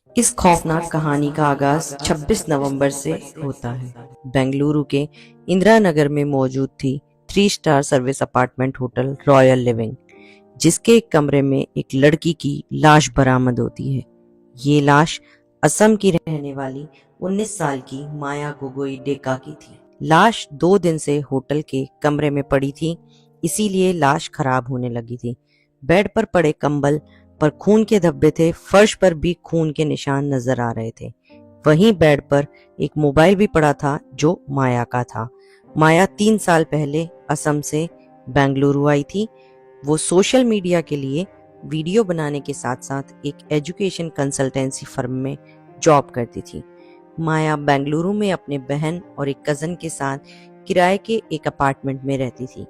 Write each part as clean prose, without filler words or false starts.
इस खौफनाक कहानी का आगाज 26 नवंबर से होता है। बेंगलुरु के इंदिरा नगर में मौजूद थी 3 star service apartment hotel royal living, जिसके एक कमरे में एक लड़की की लाश बरामद होती है। ये लाश असम की रहने वाली 19 साल की माया गोगोई डेका की थी। लाश 2 दिन से होटल के कमरे में पड़ी थी, इसीलिए लाश खराब होने लगी थी। बेड पर पड़े कंबल पर खून के धब्बे थे, फर्श पर भी खून के निशान नजर आ रहे थे। वहीं बेड पर एक मोबाइल भी पड़ा था जो माया का था। माया 3 साल पहले असम से बेंगलुरु आई थी। वो सोशल मीडिया के लिए वीडियो बनाने के साथ साथ एक एजुकेशन कंसल्टेंसी फर्म में जॉब करती थी। माया बेंगलुरु में अपने बहन और एक कजन के साथ किराए के एक अपार्टमेंट में रहती थी।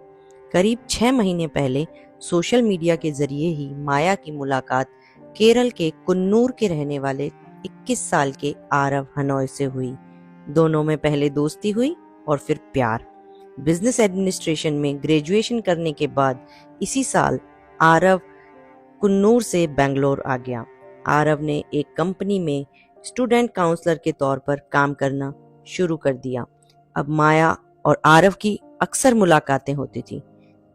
करीब 6 महीने पहले सोशल मीडिया के जरिए ही माया की मुलाकात केरल के कुन्नूर के रहने वाले 21 साल के आरव हनोय से हुई। दोनों में पहले दोस्ती हुई और फिर प्यार। बिजनेस एडमिनिस्ट्रेशन में ग्रेजुएशन करने के बाद इसी साल आरव कुन्नूर से बेंगलोर आ गया। आरव ने एक कंपनी में स्टूडेंट काउंसलर के तौर पर काम करना शुरू कर दिया। अब माया और आरव की अक्सर मुलाकातें होती थी।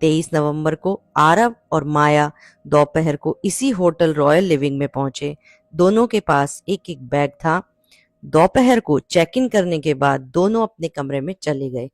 23 नवंबर को आरव और माया दोपहर को इसी होटल रॉयल लिविंग में पहुंचे। दोनों के पास एक एक बैग था। दोपहर को चेक इन करने के बाद दोनों अपने कमरे में चले गए।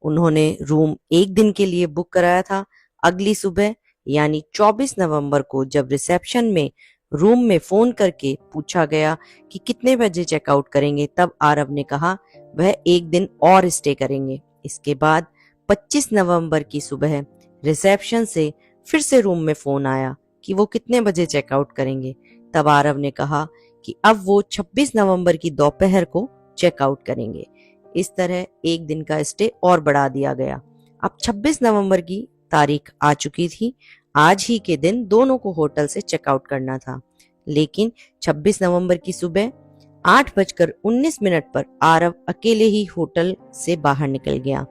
उन्होंने रूम एक दिन के लिए बुक कराया था। अगली सुबह यानी 24 नवंबर को जब रिसेप्शन में रूम में फोन करके पूछा गया कि कितने बजे चेकआउट करेंगे, तब आरव ने कहा वह एक दिन और स्टे करेंगे। इसके बाद 25 नवंबर की सुबह रिसेप्शन से फिर से रूम में फोन आया कि वो कितने बजे चेकआउट करेंगे। तब आरव ने कहा कि अब वो 26 नवंबर की दोपहर को चेकआउट करेंगे। इस तरह एक दिन का स्टे और बढ़ा दिया गया। अब 26 नवंबर की तारीख आ चुकी थी। आज ही के दिन दोनों को होटल से चेकआउट करना था, लेकिन 26 नवंबर की सुबह 8:19 पर आरव अकेले ही होटल से बाहर निकल गया।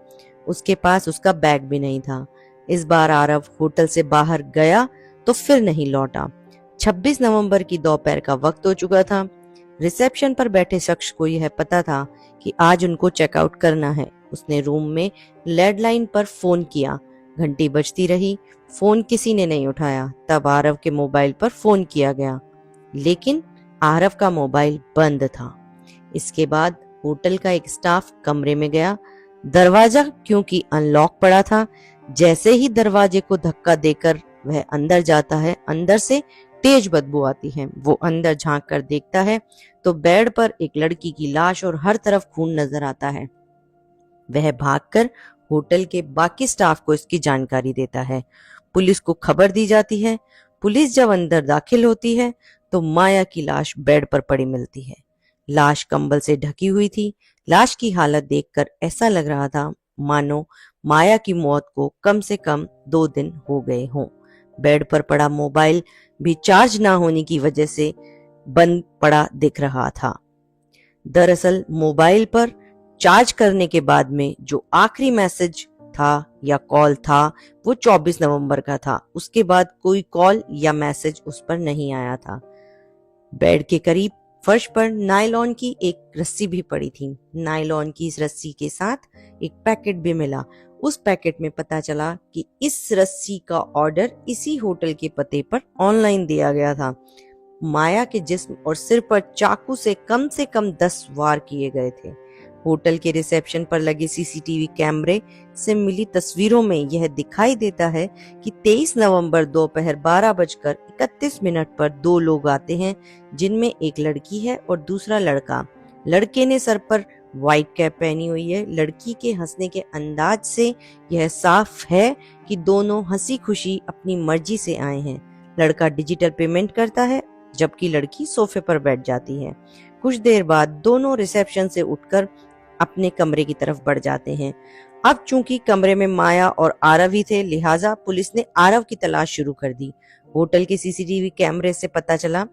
उसके पास उसका बैग भी नहीं था। इस बार आरव होटल से बाहर गया तो फिर नहीं लौटा। 26 नवंबर की दोपहर का वक्त हो चुका था। रिसेप्शन पर बैठे शख्स को यह पता था कि आज उनको चेकआउट करना है। उसने रूम में लैंडलाइन पर फोन किया। घंटी बजती रही, फोन किसी ने नहीं उठाया। तब आरव के मोबाइल पर फोन किया गया, लेकिन आरव का मोबाइल बंद था। इसके बाद होटल का एक स्टाफ कमरे में गया। दरवाजा क्योंकि अनलॉक पड़ा था, जैसे ही दरवाजे को धक्का देकर वह अंदर जाता है, अंदर से तेज बदबू आती है। वो अंदर झांक कर देखता है तो बेड पर एक लड़की की लाश और हर तरफ खून नजर आता है। वह भागकर होटल के बाकी स्टाफ को इसकी जानकारी देता है। पुलिस को खबर दी जाती है। पुलिस जब अंदर दाखिल होती है तो माया की लाश बेड पर पड़ी मिलती है। लाश कंबल से ढकी हुई थी। लाश की हालत देखकर ऐसा लग रहा था मानो माया की मौत को कम से कम 2 दिन हो गए हों। बेड पर पड़ा मोबाइल भी चार्ज ना होने की वजह से बंद पड़ा दिख रहा था। दरअसल मोबाइल पर चार्ज करने के बाद में जो आखिरी मैसेज था या कॉल था वो 24 नवंबर का था। उसके बाद कोई कॉल या मैसेज उस पर नहीं आया था। बेड के करीब फर्श पर नायलॉन की एक रस्सी भी पड़ी थी। नायलॉन की इस रस्सी के साथ एक पैकेट भी मिला। उस पैकेट में पता चला कि इस रस्सी का ऑर्डर इसी होटल के पते पर ऑनलाइन दिया गया था। माया के जिस्म और सिर पर चाकू से कम 10 वार किए गए थे। होटल के रिसेप्शन पर लगे सीसीटीवी कैमरे से मिली तस्वीरों में यह दिखाई देता है कि 23 नवंबर दोपहर 12:31 पर 2 लोग आते हैं, जिनमें एक लड़की है और दूसरा लड़का। लड़के ने सर पर व्हाइट कैप पहनी हुई है। लड़की के हंसने के अंदाज से यह साफ है कि दोनों हंसी खुशी अपनी मर्जी से आए हैं। लड़का डिजिटल पेमेंट करता है जबकि लड़की सोफे पर बैठ जाती है। कुछ देर बाद दोनों रिसेप्शन से उठकर अपने कमरे की तरफ बढ़ जाते हैं। अब चूंकि कमरे में माया और आरव ही थे, लिहाजा पुलिस ने आरव की तलाश शुरू कर दी। होटल के सीसीटीवी कैमरे से पता चला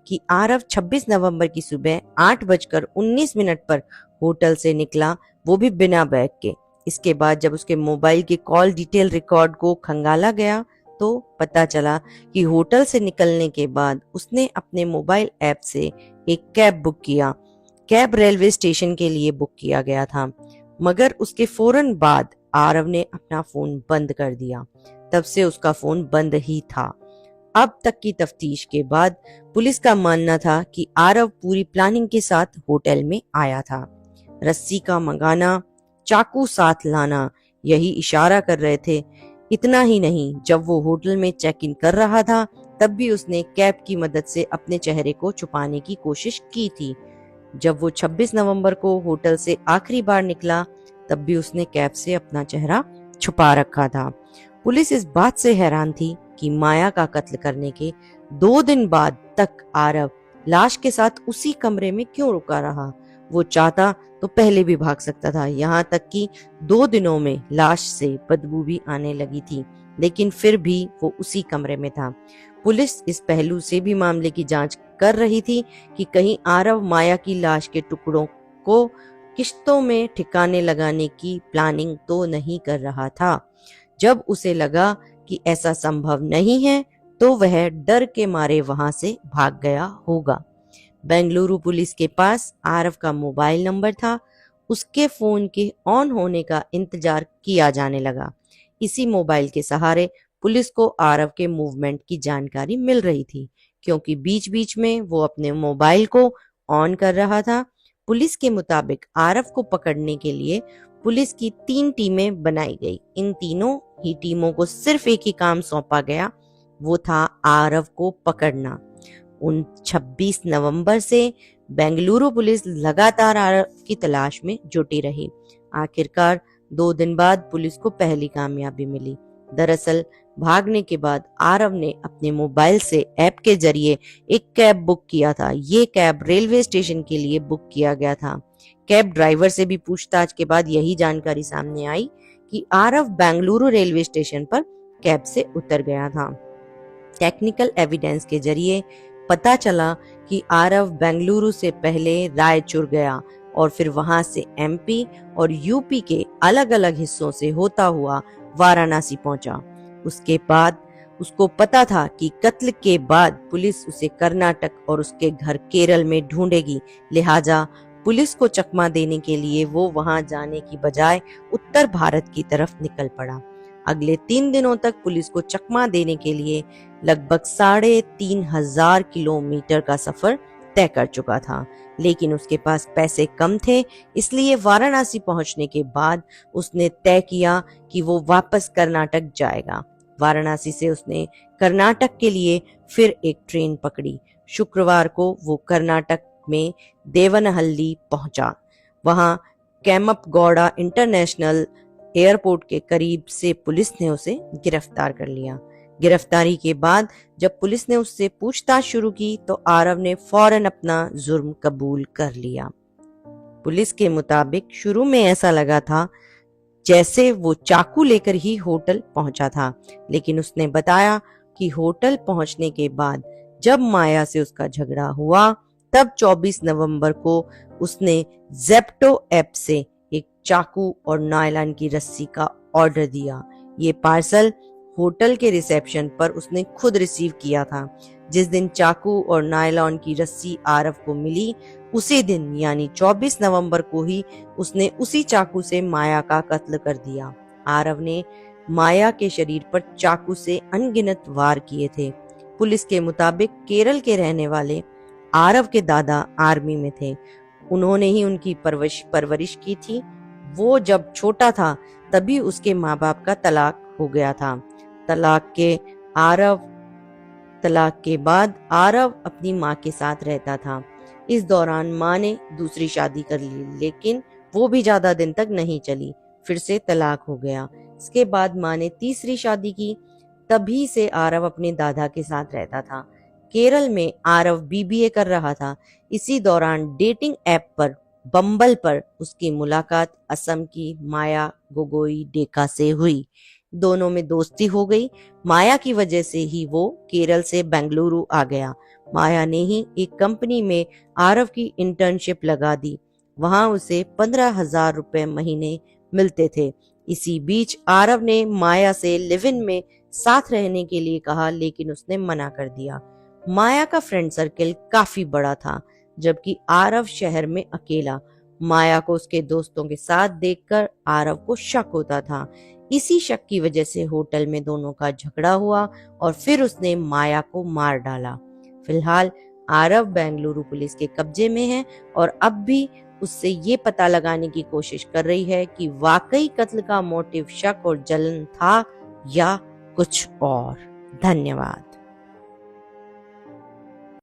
कि आरव 26 नवंबर की सुबह 8:19 पर होटल से निकला, वो भी बिना बैग के। इसके बाद जब उसके मोबाइल के कॉल डिटेल रिकॉर्ड को खंगाला गया तो पता चला कि होटल से निकलने के बाद उसने अपने मोबाइल ऐप से एक कैब बुक किया। कैब रेलवे स्टेशन के लिए बुक किया गया था, मगर उसके फौरन बाद आरव ने अपना फोन बंद कर दिया। तब से उसका फोन बंद ही था। अब तक की तफ्तीश के बाद पुलिस का मानना था कि आरव पूरी प्लानिंग के साथ होटल में आया था। रस्सी का मंगाना, चाकू साथ लाना, यही इशारा कर रहे थे। इतना ही नहीं, जब वो होटल में चेक इन कर रहा था तब भी उसने कैब की मदद से अपने चेहरे को छुपाने की कोशिश की थी। जब वो 26 नवंबर को होटल से आखिरी बार निकला तब भी उसने कैब से अपना चेहरा छुपा रखा था। पुलिस इस बात से हैरान थी कि माया का कत्ल करने के 2 दिन बाद तक आरव लाश के साथ उसी कमरे में क्यों रुका रहा। वो चाहता तो पहले भी भाग सकता था, यहाँ तक कि 2 दिनों में लाश से बदबू भी आने लगी थी, लेकिन फिर भी वो उसी कमरे में था। पुलिस इस पहलू से भी मामले की जांच कर रही थी कि कहीं आरव माया की लाश के टुकड़ों को किश्तों में ठिकाने लगाने की प्लानिंग तो नहीं कर रहा था। जब उसे लगा कि ऐसा संभव नहीं है तो वह डर के मारे वहां से भाग गया होगा। बेंगलुरु पुलिस के पास आरव का मोबाइल नंबर था। उसके फोन के ऑन होने का इंतजार किया जाने लगा। इसी मोबाइल के सहारे पुलिस को आरव के मूवमेंट की जानकारी मिल रही थी, क्योंकि बीच बीच में वो अपने मोबाइल को ऑन कर रहा था। पुलिस के मुताबिक आरव को पकड़ने के लिए पुलिस की 3 टीमें बनाई गई। इन तीनों ही टीमों को सिर्फ एक ही काम सौंपा गया, वो था आरव को पकड़ना। उन 26 नवंबर से बेंगलुरु पुलिस लगातार आरव की तलाश में जुटी रही। आखिरकार 2 दिन बाद पुलिस को पहली कामयाबी मिली। दरअसल भागने के बाद आरव ने अपने मोबाइल से ऐप के जरिए एक कैब बुक किया था। ये कैब रेलवे स्टेशन के लिए बुक किया गया था। कैब ड्राइवर से भी पूछताछ के बाद यही जानकारी सामने आई कि आरव बेंगलुरु रेलवे स्टेशन पर कैब से उतर गया था। टेक्निकल एविडेंस के जरिए पता चला कि आरव बेंगलुरु से पहले रायचूर गया और फिर वहां से एमपी और यूपी के अलग अलग हिस्सों से होता हुआ वाराणसी पहुंचा। उसके बाद उसको पता था कि कत्ल के बाद पुलिस उसे कर्नाटक और उसके घर केरल में ढूंढेगी, लिहाजा पुलिस को चकमा देने के लिए वो वहां जाने की बजाय उत्तर भारत की तरफ निकल पड़ा। अगले 3 दिनों तक पुलिस को चकमा देने के लिए लगभग 3,500 किलोमीटर का सफर तय कर चुका था, लेकिन उसके पास पैसे कम थे, इसलिए वाराणसी पहुंचने के बाद उसने तय किया कि वो वापस कर्नाटक जाएगा। वाराणसी से उसने कर्नाटक के लिए फिर एक ट्रेन पकड़ी। शुक्रवार को वो कर्नाटक में देवनहल्ली पहुंचा। वहां केम्पगौड़ा इंटरनेशनल एयरपोर्ट के करीब से पुलिस ने उसे गिरफ्तार कर लिया। गिरफ्तारी के बाद जब पुलिस ने उससे पूछताछ शुरू की तो आरव ने फौरन अपना जुर्म कबूल कर लिया। पुलिस के मुताबिक शुरू में ऐसा लगा था जैसे वो चाकू लेकर ही होटल पहुंचा था, लेकिन उसने बताया कि होटल पहुंचने के बाद जब माया से उसका झगड़ा हुआ तब 24 नवंबर को उसने ज़ेप्टो ऐप से एक चाकू और नायलॉन की रस्सी का ऑर्डर दिया। ये पार्सल होटल के रिसेप्शन पर उसने खुद रिसीव किया था। जिस दिन चाकू और नायलॉन की रस्सी आरव को मिली उसी दिन यानी 24 नवंबर को ही उसने उसी चाकू से माया का कत्ल कर दिया। आरव ने माया के शरीर पर चाकू से अनगिनत वार किए थे। पुलिस के मुताबिक केरल के रहने वाले आरव के दादा आर्मी में थे। उन्होंने ही उनकी परवरिश की थी। वो जब छोटा था तभी उसके माँ बाप का तलाक हो गया था। तलाक के बाद आरव अपनी माँ के साथ रहता था। इस दौरान माँ ने दूसरी शादी कर ली, लेकिन वो भी ज्यादा दिन तक नहीं चली, फिर से तलाक हो गया। इसके बाद माँ ने तीसरी शादी की। तभी से आरव अपने दादा के साथ रहता था। केरल में आरव बीबीए कर रहा था। इसी दौरान डेटिंग ऐप पर बम्बल पर उसकी मुलाकात असम की माया गोगोई डेका से हुई। दोनों में दोस्ती हो गई। माया की वजह से ही वो केरल से बेंगलुरु आ गया। माया ने ही एक कंपनी में आरव की इंटर्नशिप लगा दी। वहां उसे 15,000 रुपए महीने मिलते थे। इसी बीच आरव ने माया से लिव इन में साथ रहने के लिए कहा, लेकिन उसने मना कर दिया। माया का फ्रेंड सर्कल काफी बड़ा था। जबकि आरव शहर में अकेला। माया को उसके दोस्तों के साथ देखकर आरव को शक होता था। इसी शक की वजह से होटल में दोनों का झगड़ा हुआ और फिर उसने माया को मार डाला। फिलहाल आरव बेंगलुरु पुलिस के कब्जे में है और अब भी उससे ये पता लगाने की कोशिश कर रही है कि वाकई कत्ल का मोटिव शक और जलन था या कुछ और। धन्यवाद।